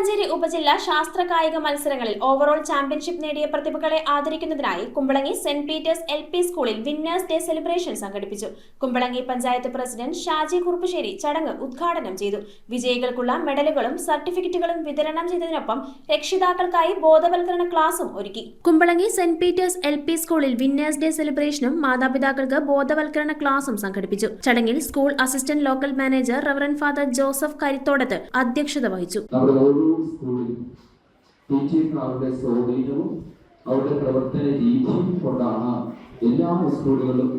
മട്ടാഞ്ചേരി ഉപജില്ല ശാസ്ത്ര കായിക മത്സരങ്ങളിൽ ഓവറോൾ ചാമ്പ്യൻഷിപ്പ് നേടിയ പ്രതിഭകളെ ആദരിക്കുന്നതിനായി കുമ്പളങ്ങി സെന്റ് പീറ്റേഴ്സ് LP സ്കൂളിൽ വിന്നേഴ്സ് ഡേ സെലിബ്രേഷൻ സംഘടിപ്പിച്ചു. കുമ്പളങ്ങി പഞ്ചായത്ത് പ്രസിഡന്റ് ഷാജി കുറുപ്പശ്ശേരി ചടങ്ങ് ഉദ്ഘാടനം ചെയ്തു. വിജയികൾക്കുള്ള മെഡലുകളും സർട്ടിഫിക്കറ്റുകളും വിതരണം ചെയ്തതിനൊപ്പം രക്ഷിതാക്കൾക്കായി ബോധവൽക്കരണ ക്ലാസും ഒരുക്കി. കുമ്പളങ്ങി സെന്റ് പീറ്റേഴ്സ് LP സ്കൂളിൽ വിന്നേഴ്സ് ഡേ സെലിബ്രേഷനും മാതാപിതാക്കൾക്ക് ബോധവൽക്കരണ ക്ലാസും സംഘടിപ്പിച്ചു. ചടങ്ങിൽ school assistant local manager Reverend Father Joseph Karithodathu അധ്യക്ഷത വഹിച്ചു. ടീച്ചേഴ്സുകളുടെ സ്വാധീനവും അവരുടെ പ്രവർത്തന രീതിയും കൊണ്ടാണ് എല്ലാ സ്കൂളുകളും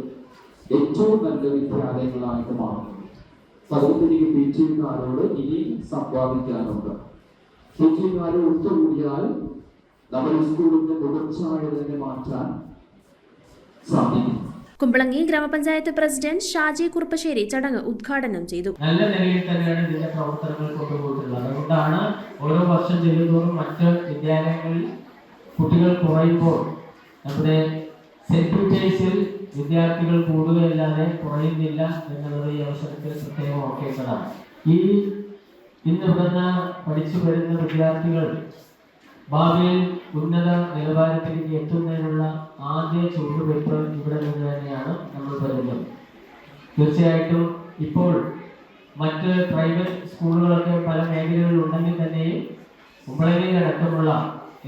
ഏറ്റവും നല്ല വിദ്യാലയങ്ങളായിട്ട് മാറുന്നത്. സഹോദരി ടീച്ചേഴ്സുകാരോട് ഇനി സംവാദിക്കാനുണ്ട്. ടീച്ചേഴ്സുകാരെ ഒത്തുകൂടിയാൽ നമ്മുടെ സ്കൂളിന്റെ തുടർച്ചയായതിനെ മാറ്റാൻ സാധിക്കും. കുമ്പളങ്ങി ഗ്രാമപഞ്ചായത്ത് പ്രസിഡന്റ് ഷാജി കുറുപ്പശ്ശേരി ചടങ്ങ് ഉദ്ഘാടനം ചെയ്തു. നല്ല നിലയിൽ തന്നെയാണ് ഇതിന്റെ പ്രവർത്തനങ്ങൾ കൊണ്ടുപോയിട്ടുള്ളത്. അതുകൊണ്ടാണ് ഓരോ വർഷം ചെല്ലുന്തോറും മറ്റ് വിദ്യാലയങ്ങളിൽ കുട്ടികൾ കുറയുമ്പോൾ നമ്മുടെ സെന്റ് പീറ്റേഴ്സിൽ വിദ്യാർത്ഥികൾ കൂടുകയല്ലാതെ കുറയുന്നില്ല എന്നുള്ളത് ഈ അവസരത്തിൽ പ്രത്യേകം ഓർക്കേണ്ടതാണ്. ഇന്ന് ഇവിടുന്ന് പഠിച്ചു വരുന്ന വിദ്യാർത്ഥികൾ ഭാവിയിൽ ഉന്നത നിലവാരത്തിലേക്ക് എത്തുന്നതിനുള്ള ആദ്യ ചുവടുവയ്പ് ഇവിടെ നിന്ന് തന്നെയാണ് നമ്മൾ വരുന്നത്. തീർച്ചയായിട്ടും ഇപ്പോൾ മറ്റ് പ്രൈവറ്റ് സ്കൂളുകളൊക്കെ പല മേഖലകളിൽ ഉണ്ടെങ്കിൽ തന്നെയും കുമ്പളങ്ങിയിലടക്കമുള്ള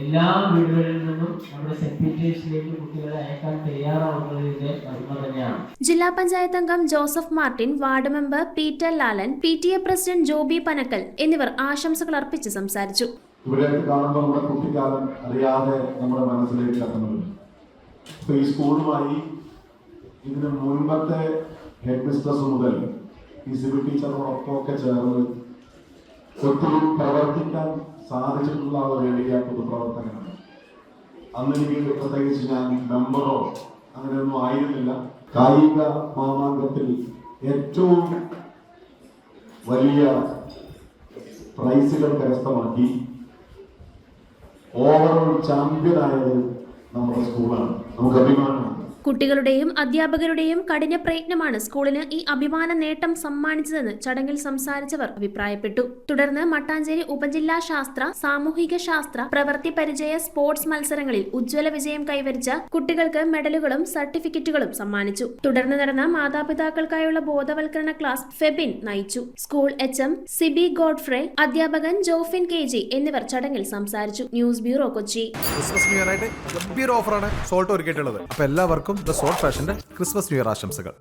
എല്ലാ വീടുകളിൽ നിന്നും നമ്മുടെ സെന്റ് പീറ്റേഴ്സിലേക്ക് കുട്ടികളെ അയക്കാൻ തയ്യാറാവുന്നതിന്റെ മഹിമ തന്നെയാണ്. ജില്ലാ പഞ്ചായത്ത് അംഗം Joseph Martin, ward member Peter Lalan, PTA president Joby Panakkal എന്നിവർ ആശംസകൾ അർപ്പിച്ച് സംസാരിച്ചു. ഇവിടെയൊക്കെ കാണുമ്പോൾ നമ്മുടെ കുട്ടിക്കാലം അറിയാതെ നമ്മുടെ മനസ്സിലേക്ക് കടന്നുണ്ട്. അപ്പോൾ ഈ സ്കൂളുമായി ഇതിന് മുൻപത്തെ ഹെഡ് മിസ്ട്രസ് മുതൽ ഈ സിവിൽ ടീച്ചറോടൊപ്പമൊക്കെ ചേർന്ന് ഒത്തിരി പ്രവർത്തിക്കാൻ സാധിച്ചിട്ടുള്ള ഒരു വലിയ പൊതുപ്രവർത്തകനാണ്. അന്ന് എനിക്ക് പ്രത്യേകിച്ച് ഞാൻ മെമ്പറോ അങ്ങനെയൊന്നും ആയിരുന്നില്ല. കായിക മാമാങ്കത്തിൽ ഏറ്റവും വലിയ പ്രൈസുകൾ കരസ്ഥമാക്കി ഓവറോൾ ചാമ്പ്യനായത് നമ്മുടെ സ്കൂളാണ്. നമുക്ക് അഭിമാനമാണ്. കുട്ടികളുടെയും അധ്യാപകരുടെയും കഠിന പ്രയത്നമാണ് സ്കൂളിന് ഈ അഭിമാന നേട്ടം സമ്മാനിച്ചതെന്ന് ചടങ്ങിൽ സംസാരിച്ചവർ അഭിപ്രായപ്പെട്ടു. തുടർന്ന് മട്ടാഞ്ചേരി ഉപജില്ലാ ശാസ്ത്ര, സാമൂഹിക ശാസ്ത്ര, പ്രവൃത്തി പരിചയ സ്പോർട്സ് മത്സരങ്ങളിൽ ഉജ്ജ്വല വിജയം കൈവരിച്ച കുട്ടികൾക്ക് മെഡലുകളും സർട്ടിഫിക്കറ്റുകളും സമ്മാനിച്ചു. തുടർന്ന് നടന്ന മാതാപിതാക്കൾക്കായുള്ള ബോധവൽക്കരണ ക്ലാസ് ഫെബിൻ നയിച്ചു. സ്കൂൾ HM സിബി ഗോഡ്ഫ്രേ, അധ്യാപകൻ ജോഫിൻ KG എന്നിവർ ചടങ്ങിൽ സംസാരിച്ചു. News bureau, Kochi. Christmas new year ആയിട്ട് ഗംഭീര ഓഫറാണ് സോൾട്ട് ഒരുക്കിയിട്ടുള്ളത്. അപ്പോൾ എല്ലാവർക്കും ദ സോൾട്ട് ഫാഷന്റെ ക്രിസ്മസ് ന്യൂ ഇയർ ആശംസകൾ.